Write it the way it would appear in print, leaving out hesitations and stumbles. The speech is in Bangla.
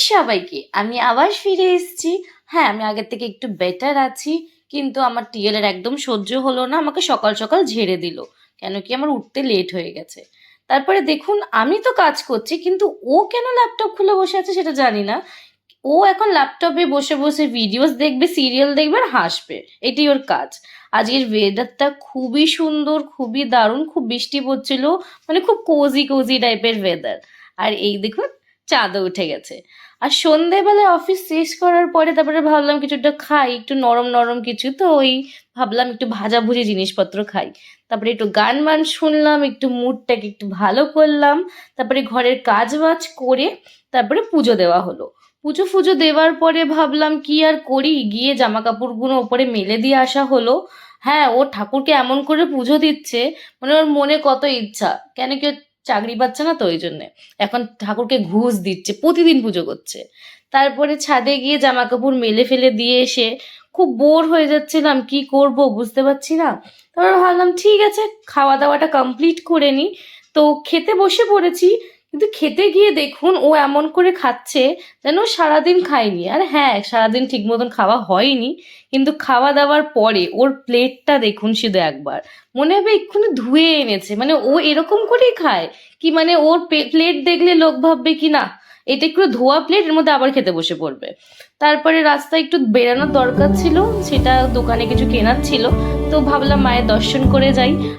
সবাইকে আমি আবার ফিরে এসেছি। হ্যাঁ, আমি আগের থেকে একটু বেটার আছি, কিন্তু আমার টিএলের একদম সহ্য হলো না, আমাকে সকাল সকাল ঝেড়ে দিল। কেন কি আমার উঠতে লেট হয়ে গেছে। তারপরে দেখুন, আমি তো কাজ করছি, কিন্তু ও কেন ল্যাপটপ খুলে বসে আছে সেটা জানি না। ও এখন ল্যাপটপে বসে বসে ভিডিওস দেখবে, সিরিয়াল দেখবে আর হাসবে, এটাই ওর কাজ। আজকের ওয়েদারটা খুবই সুন্দর, খুবই দারুণ, খুব বৃষ্টি পড়ছিল, মানে খুব কোজি কোজি টাইপের ওয়েদার। আর এই দেখুন, চাঁদও উঠে গেছে। আর সন্ধেবেলায় অফিস শেষ করার পরে তারপরে ভাবলাম কিছুটা খাই, একটু নরম নরম কিছু, তো ওই ভাবলাম একটু ভাজাভুজি জিনিসপত্র খাই। তারপরে একটু গান বান শুনলাম, একটু মুডটাকে একটু ভালো করলাম। তারপরে ঘরের কাজ বাজ করে তারপরে পুজো দেওয়া হলো। পুজো ফুজো দেওয়ার পরে ভাবলাম কি আর করি, গিয়ে জামা কাপড়গুলো ওপরে মেলে দিয়ে আসা হলো। হ্যাঁ, ও ঠাকুরকে এমন করে পুজো দিচ্ছে, মানে ওর মনে কত ইচ্ছা, কেন কি ও চাকরি পাচ্ছে না তো ওই জন্যে এখন ঠাকুরকে ঘুষ দিচ্ছে, প্রতিদিন পুজো করছে। তারপরে ছাদে গিয়ে জামা কাপড় মেলে ফেলে দিয়ে এসে খুব বোর হয়ে যাচ্ছিলাম, কি করব বুঝতে পারছি না। তারপর ভাবলাম ঠিক আছে, খাওয়া দাওয়াটা কমপ্লিট করে নি। তো খেতে বসে পড়েছি, কিন্তু খেতে গিয়ে দেখুন ও এমন করে খাচ্ছে যেন ও সারাদিন খায়নি। আর হ্যাঁ, সারাদিন ঠিক মতন খাওয়া হয়নি, কিন্তু খাওয়া দাওয়ার পরে ওর প্লেটটা দেখুন শুধু একবার, মনে হবে এক্ষুনি ধুয়ে এনেছে। মানে ও এরকম করেই খায় কি, মানে ওর প্লেট দেখলে লোক ভাববে কি না এটা একটু ধোয়া প্লেট, এর মধ্যে আবার খেতে বসে পড়বে। তারপরে রাস্তায় একটু বেরানোর দরকার ছিল, সেটা দোকানে কিছু কেনার ছিল, তো ভাবলাম মায়ের দর্শন করে যাই।